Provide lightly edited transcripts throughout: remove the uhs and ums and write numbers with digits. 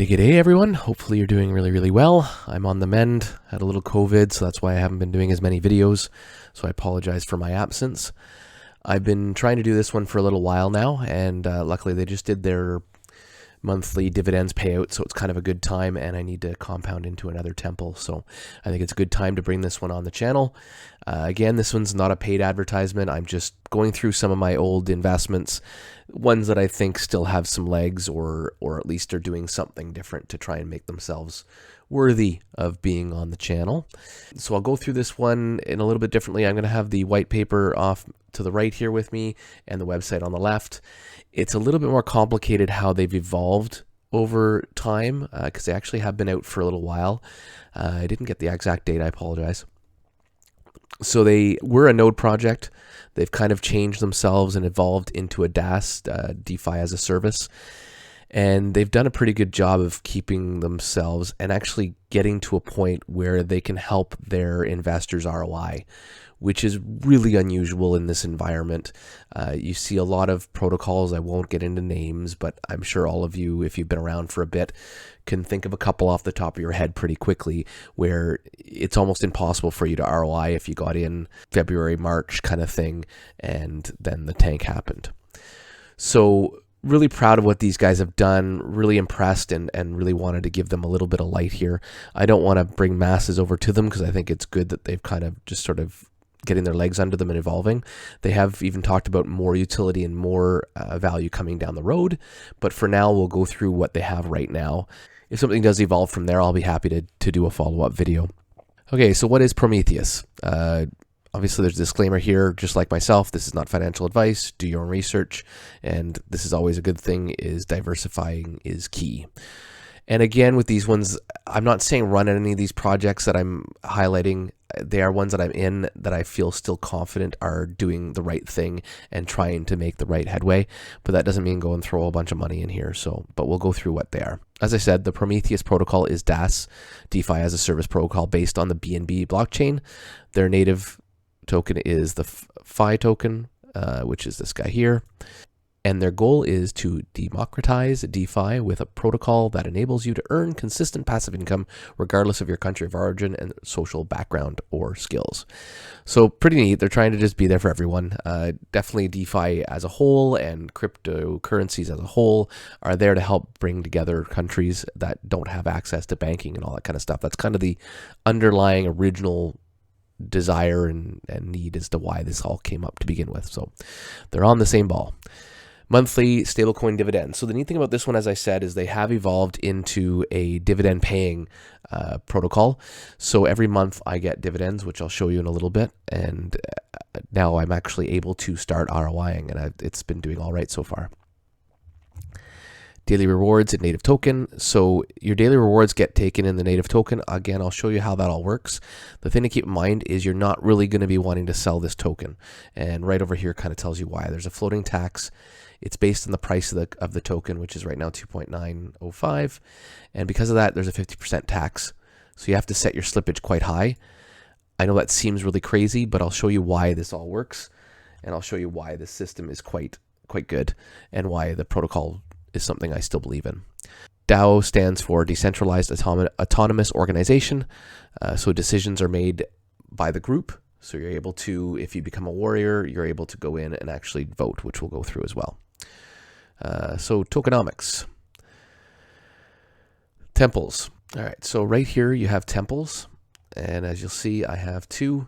G'day everyone. Hopefully you're doing really well. I'm on the mend. Had a little COVID, so that's why I haven't been doing as many videos. So I apologize for my absence. I've been trying to do this one for a little while now, and luckily they just did their monthly dividends payout, so it's kind of a good time, and I need to compound into another temple, so I think it's a good time to bring this one on the channel. Again, this one's not a paid advertisement. I'm just going through some of my old investments, ones that I think still have some legs, or at least are doing something different to try and make themselves worthy of being on the channel. So I'll go through this one in a little bit differently. I'm going to have the white paper off to the right here with me and the website on the left. It's a little bit more complicated how they've evolved over time because they actually have been out for a little while. I didn't get the exact date, I apologize. So they were a node project. They've kind of changed themselves and evolved into a DAAS, DeFi as a service. And they've done a pretty good job of keeping themselves and actually getting to a point where they can help their investors ROI, which is really unusual in this environment. You see a lot of protocols. I won't get into names, but I'm sure all of you, if you've been around for a bit, can think of a couple off the top of your head pretty quickly where it's almost impossible for you to ROI if you got in February, March kind of thing, and then the tank happened. So really proud of what these guys have done, really impressed, and really wanted to give them a little bit of light here. I don't want to bring masses over to them because I think it's good that they've kind of just sort of getting their legs under them and evolving. They have even talked about more utility and more value coming down the road, but for now we'll go through what they have right now. If something does evolve from there, I'll be happy to do a follow-up video. Okay, so what is Prometheus? Obviously, there's a disclaimer here, just like myself, this is not financial advice, do your own research, and this is always a good thing, is diversifying is key. And again, with these ones, I'm not saying run any of these projects that I'm highlighting. They are ones that I'm in that I feel still confident are doing the right thing and trying to make the right headway, but that doesn't mean go and throw a bunch of money in here. But we'll go through what they are. As I said, the Prometheus protocol is DAAS, DeFi as a service protocol based on the BNB blockchain. Their native token is the Phi token, which is this guy here. And their goal is to democratize DeFi with a protocol that enables you to earn consistent passive income regardless of your country of origin and social background or skills. So pretty neat. They're trying to just be there for everyone. Definitely DeFi as a whole and cryptocurrencies as a whole are there to help bring together countries that don't have access to banking and all that kind of stuff. That's kind of the underlying original desire and need as to why this all came up to begin with. So they're on the same ball. Monthly stablecoin dividends. So the neat thing about this one, as I said, is they have evolved into a dividend paying protocol. So every month I get dividends, which I'll show you in a little bit. And now I'm actually able to start ROIing, and it's been doing all right so far. Daily rewards in native token. So your daily rewards get taken in the native token. Again, I'll show you how that all works. The thing to keep in mind is you're not really going to be wanting to sell this token. And right over here kind of tells you why. There's a floating tax. It's based on the price of the token, which is right now 2.905. And because of that, there's a 50% tax. So you have to set your slippage quite high. I know that seems really crazy, but I'll show you why this all works. And I'll show you why this system is quite good and why the protocol is something I still believe in. DAO stands for Decentralized Autonomous Organization. So decisions are made by the group. So you're able to, if you become a warrior, you're able to go in and actually vote, which we'll go through as well. So tokenomics. Temples. All right, so right here you have temples. And as you'll see, I have 2.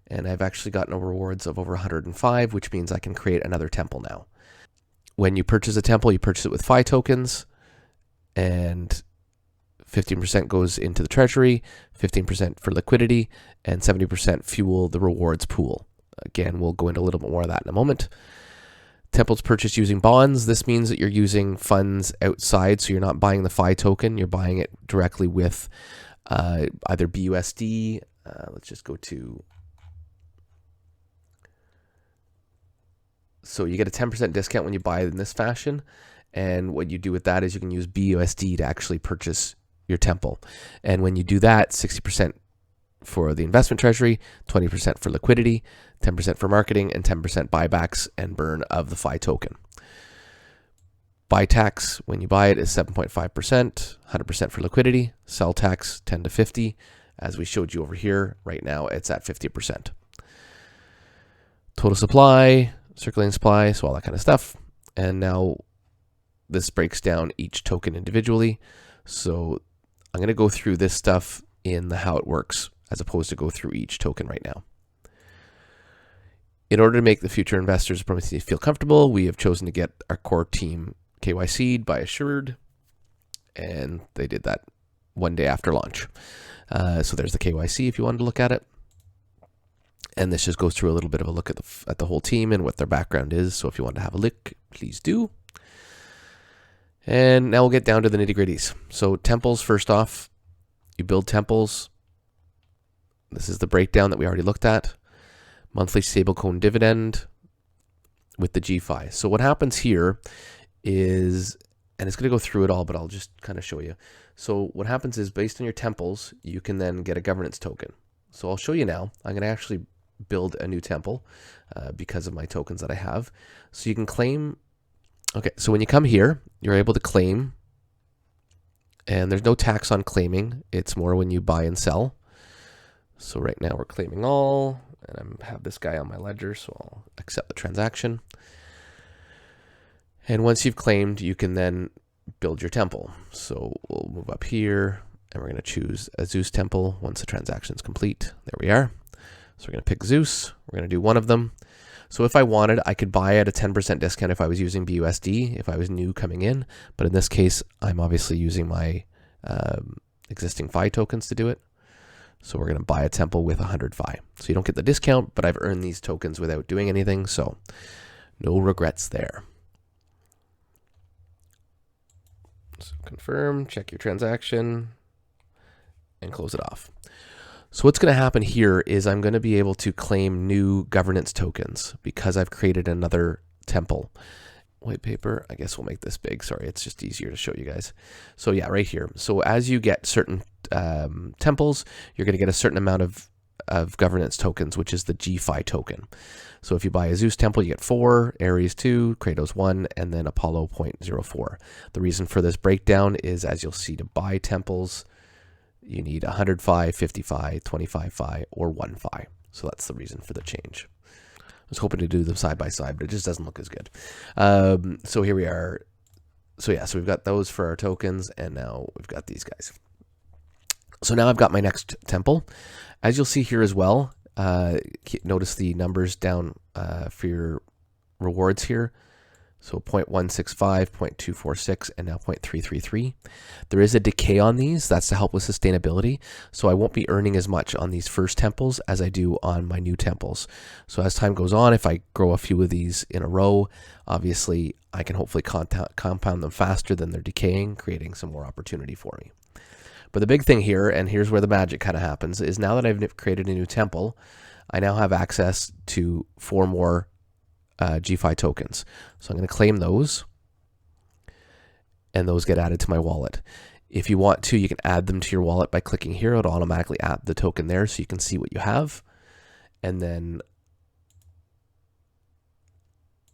And I've actually gotten rewards of over 105, which means I can create another temple now. When you purchase a temple, you purchase it with Phi tokens, and 15% goes into the treasury, 15% for liquidity, and 70% fuel the rewards pool. Again, we'll go into a little bit more of that in a moment. Temples purchased using bonds. This means that you're using funds outside, so you're not buying the Phi token, you're buying it directly with either BUSD. Let's just go to... So you get a 10% discount when you buy it in this fashion. And what you do with that is you can use BUSD to actually purchase your temple. And when you do that, 60% for the investment treasury, 20% for liquidity, 10% for marketing, and 10% buybacks and burn of the Phi token. Buy tax when you buy it is 7.5%, 100% for liquidity. Sell tax 10 to 50. As we showed you over here, right now it's at 50%. Total supply, circulating supply, so all that kind of stuff. And now this breaks down each token individually. So I'm going to go through this stuff in the how it works as opposed to go through each token right now. In order to make the future investors of Prometheus feel comfortable, we have chosen to get our core team KYC'd by Assured, and they did that one day after launch. So there's the KYC if you wanted to look at it. And this just goes through a little bit of a look at the whole team and what their background is. So if you want to have a look, please do. And now we'll get down to the nitty-gritties. So temples, first off, you build temples. This is the breakdown that we already looked at. Monthly stablecoin dividend with the gPhi. So what happens here is, and it's going to go through it all, but I'll just kind of show you. So what happens is, based on your temples, you can then get a governance token. So I'll show you now. I'm going to actually build a new temple because of my tokens that I have. So you can claim. Okay, so when you come here, you're able to claim, and there's no tax on claiming. It's more when you buy and sell. So right now we're claiming all, and I have this guy on my ledger, so I'll accept the transaction. And once you've claimed, you can then build your temple. So we'll move up here, and we're going to choose a Zeus temple once the transaction is complete. There we are. So we're going to pick Zeus. We're going to do one of them. So if I wanted, I could buy at a 10% discount if I was using BUSD, if I was new coming in. But in this case, I'm obviously using my existing Phi tokens to do it. So we're going to buy a temple with 100 Phi. So you don't get the discount, but I've earned these tokens without doing anything. So no regrets there. So confirm, check your transaction, and close it off. So what's going to happen here is I'm going to be able to claim new governance tokens because I've created another temple. White paper, I guess we'll make this big. Sorry, it's just easier to show you guys. So yeah, right here. So as you get certain temples, you're going to get a certain amount of governance tokens, which is the gPhi token. So if you buy a Zeus temple, you get 4, Ares 2, Kratos 1, and then Apollo 0.04. The reason for this breakdown is, as you'll see, to buy temples, you need 100 Phi, 50 Phi, 25 Phi, or 1 Phi. So that's the reason for the change. I was hoping to do them side by side, but it just doesn't look as good. So here we are. So yeah, so we've got those for our tokens, and now we've got these guys. So now I've got my next temple. As you'll see here as well, notice the numbers down for your rewards here. So 0.165, 0.246, and now 0.333. There is a decay on these. That's to help with sustainability. So I won't be earning as much on these first temples as I do on my new temples. So as time goes on, if I grow a few of these in a row, obviously I can hopefully compound them faster than they're decaying, creating some more opportunity for me. But the big thing here, and here's where the magic kind of happens, is now that I've created a new temple, I now have access to 4 more gPhi tokens. So I'm going to claim those, and those get added to my wallet. If you want to, you can add them to your wallet by clicking here. It'll automatically add the token there so you can see what you have. And then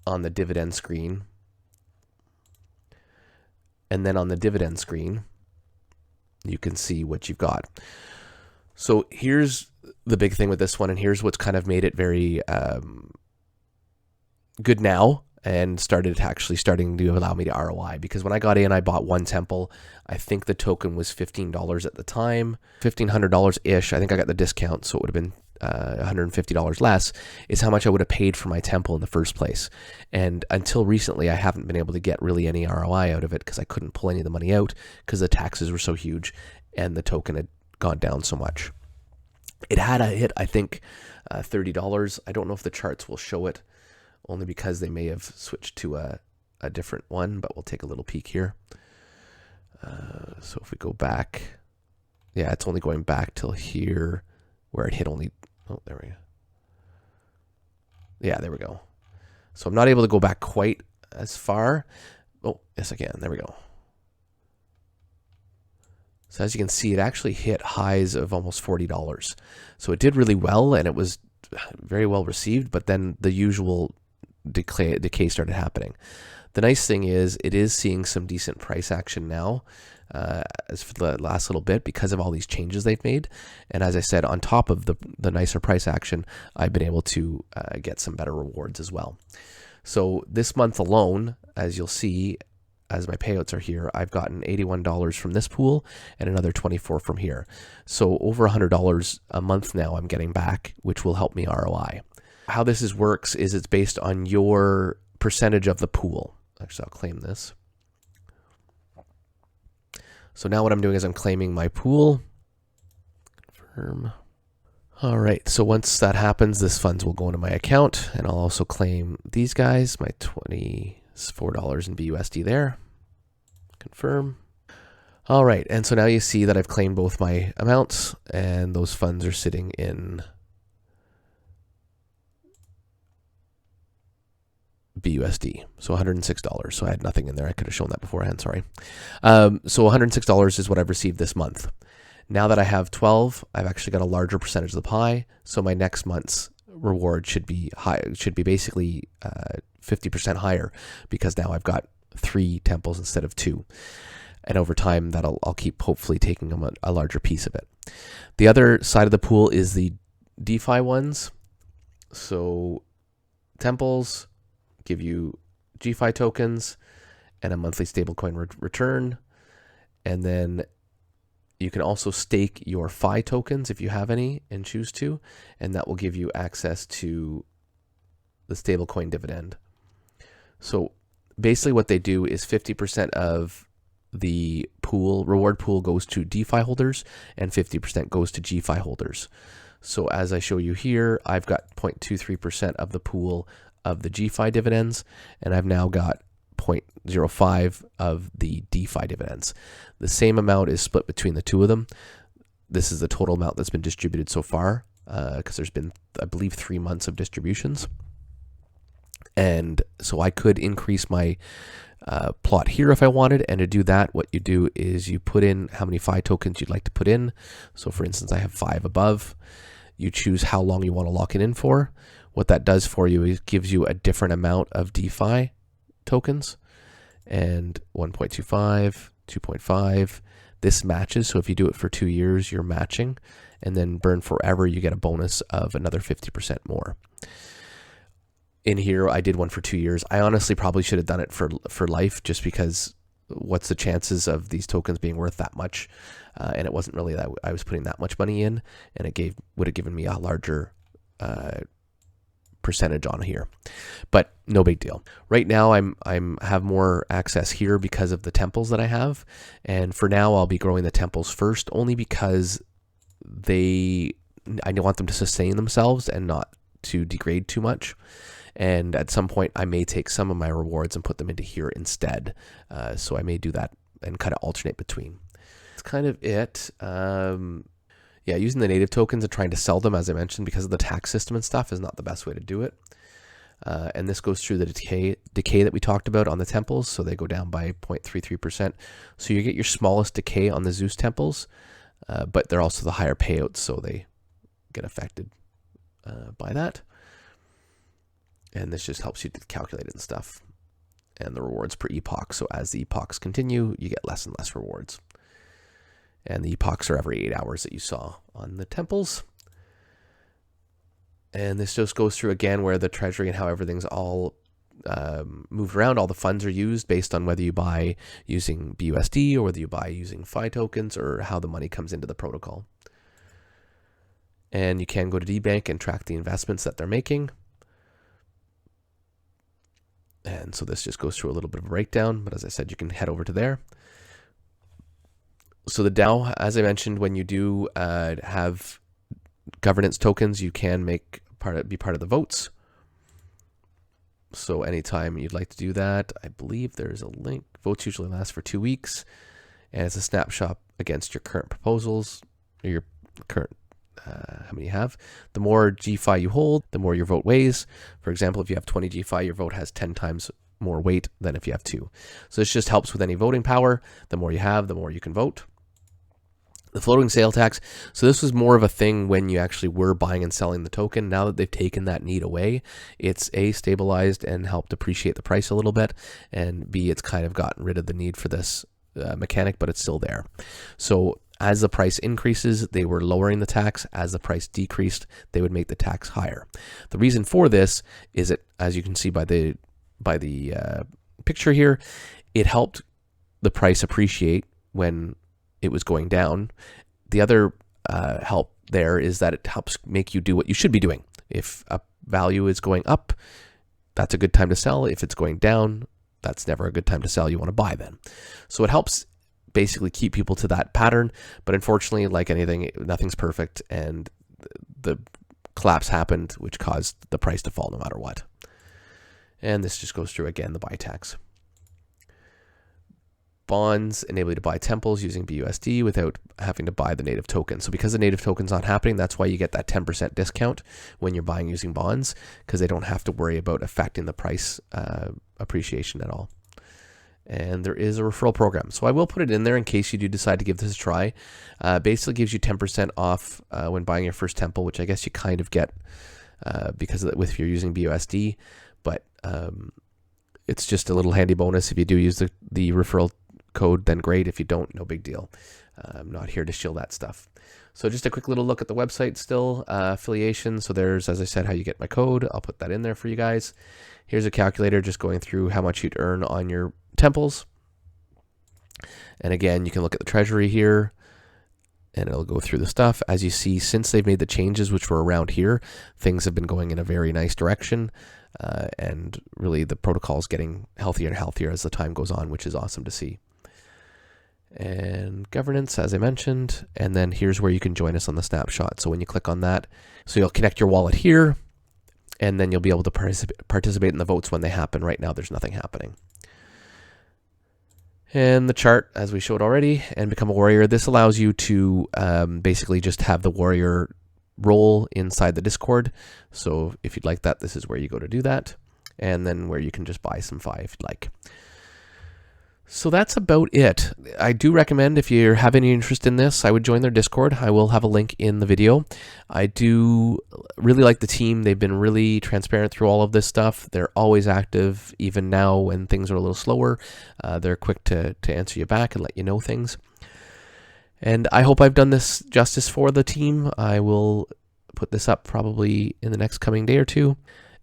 on the dividend screen, you can see what you've got. So here's the big thing with this one, and here's what's kind of made it very good now and starting to allow me to ROI, because when I got in, I bought one temple. I think the token was $15 at the time, $1,500-ish. I think I got the discount, so it would have been $150 less, is how much I would have paid for my temple in the first place. And until recently, I haven't been able to get really any ROI out of it because I couldn't pull any of the money out because the taxes were so huge and the token had gone down so much. It had a hit, I think, $30. I don't know if the charts will show it, only because they may have switched to a different one, but we'll take a little peek here. So if we go back, yeah, it's only going back till here where it hit only, oh, there we go. Yeah, there we go. So I'm not able to go back quite as far. Oh, yes, I can. There we go. So as you can see, it actually hit highs of almost $40. So it did really well, and it was very well received, but then the usual decay started happening. The nice thing is it is seeing some decent price action now, as for the last little bit, because of all these changes they've made. And as I said, on top of the nicer price action, I've been able to get some better rewards as well. So this month alone, as you'll see, as my payouts are here, I've gotten $81 from this pool and another $24 from here. So over $100 a month now I'm getting back, which will help me ROI. How this works is it's based on your percentage of the pool. Actually, I'll claim this. So now what I'm doing is I'm claiming my pool. Confirm. All right, so once that happens, this funds will go into my account, and I'll also claim these guys, my $24 in BUSD there. Confirm. All right, and so now you see that I've claimed both my amounts, and those funds are sitting in BUSD, so $106. So I had nothing in there. I could have shown that beforehand, sorry. So $106 is what I've received this month. Now that I have 12, I've actually got a larger percentage of the pie, so my next month's reward should be high. Should be basically 50% higher, because now I've got 3 temples instead of 2. And over time, I'll keep hopefully taking a larger piece of it. The other side of the pool is the dPhi ones. So temples give you gPhi tokens and a monthly stablecoin return, and then you can also stake your Phi tokens if you have any and choose to, and that will give you access to the stablecoin dividend. So basically what they do is 50% of the pool, reward pool, goes to dPhi holders and 50% goes to gPhi holders. So as I show you here, I've got 0.23% of the pool of the gPhi dividends, and I've now got 0.05 of the dPhi dividends. The same amount is split between the two of them. This is the total amount that's been distributed so far, because there's been, I believe, 3 months of distributions. And so I could increase my plot here if I wanted, and to do that, what you do is you put in how many Phi tokens you'd like to put in. So for instance, I have 5 above. You choose how long you want to lock it in for. What that does for you is gives you a different amount of dPhi tokens, and 1.25, 2.5. This matches, so if you do it for 2 years, you're matching, and then burn forever, you get a bonus of another 50% more. In here, I did one for 2 years. I honestly probably should have done it for life, just because what's the chances of these tokens being worth that much? And it wasn't really that I was putting that much money in, and it would have given me a larger percentage on here, but no big deal. Right now I'm have more access here because of the temples that I have, and for now I'll be growing the temples first, only because I want them to sustain themselves and not to degrade too much. And at some point I may take some of my rewards and put them into here instead, so I may do that and kind of alternate between. That's kind of it. Yeah, using the native tokens and trying to sell them, as I mentioned, because of the tax system and stuff, is not the best way to do it. And this goes through the decay that we talked about on the temples, so they go down by 0.33%. So you get your smallest decay on the Zeus temples, but they're also the higher payouts, so they get affected by that. And this just helps you to calculate it and stuff. And the rewards per epoch. So as the epochs continue, you get less and less rewards. And the epochs are every 8 hours that you saw on the temples. And this just goes through again where the treasury and how everything's all moved around. All the funds are used based on whether you buy using BUSD or whether you buy using Phi tokens, or how the money comes into the protocol. And you can go to DBank and track the investments that they're making. And so this just goes through a little bit of a breakdown, but as I said, you can head over to there. So the DAO, as I mentioned, when you do have governance tokens, you can be part of the votes. So anytime you'd like to do that, I believe there's a link. Votes usually last for 2 weeks, and it's a snapshot against your current proposals, or your current how many you have. The more gPhi you hold, the more your vote weighs. For example, if you have 20 gPhi, your vote has 10 times more weight than if you have 2. So this just helps with any voting power. The more you have, the more you can vote. The floating sale tax, so this was more of a thing when you actually were buying and selling the token. Now that they've taken that need away, it's A, stabilized and helped appreciate the price a little bit, and B, it's kind of gotten rid of the need for this mechanic, but it's still there. So as the price increases, they were lowering the tax. As the price decreased, they would make the tax higher. The reason for this is that, as you can see by the picture here, it helped the price appreciate when it was going down. The other help there is that it helps make you do what you should be doing. If a value is going up, that's a good time to sell. If it's going down, that's never a good time to sell. You want to buy then. So it helps basically keep people to that pattern. But unfortunately, like anything, nothing's perfect, and the collapse happened, which caused the price to fall no matter what. And this just goes through again the buy tax. Bonds enable you to buy temples using BUSD without having to buy the native token. So because the native token's not happening, that's why you get that 10% discount when you're buying using bonds, because they don't have to worry about affecting the price appreciation at all. And there is a referral program. So I will put it in there in case you do decide to give this a try. Basically gives you 10% off when buying your first temple, which I guess you kind of get because of if you're using BUSD. But it's just a little handy bonus. If you do use the referral code, then great. If you don't, no big deal. I'm not here to shill that stuff. So just a quick little look at the website still, affiliation. So there's, as I said, how you get my code. I'll put that in there for you guys. Here's a calculator just going through how much you'd earn on your temples. And again, you can look at the treasury here and it'll go through the stuff. As you see, since they've made the changes, which were around here, things have been going in a very nice direction. And really the protocol is getting healthier and healthier as the time goes on, which is awesome to see. And governance, as I mentioned, and then here's where you can join us on the snapshot. So when you click on that, so you'll connect your wallet here, and then you'll be able to participate in the votes when they happen. Right now, there's nothing happening. And the chart, as we showed already, and become a warrior. This allows you to basically just have the warrior role inside the Discord. So if you'd like that, this is where you go to do that. And then where you can just buy some Phi if you'd like. So that's about it. I do recommend, if you have any interest in this, I would join their Discord. I will have a link in the video. I do really like the team. They've been really transparent through all of this stuff. They're always active, even now when things are a little slower. They're quick to answer you back and let you know things. And I hope I've done this justice for the team. I will put this up probably in the next coming day or two.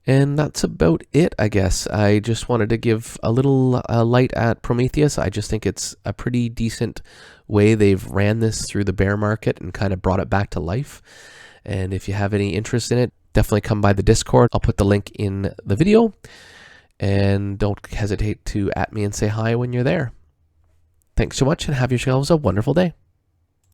And that's about it, I guess. I just wanted to give a little light at Prometheus. I just think it's a pretty decent way they've ran this through the bear market and kind of brought it back to life. And if you have any interest in it, definitely come by the Discord. I'll put the link in the video. And don't hesitate to @ me and say hi when you're there. Thanks so much and have yourselves a wonderful day.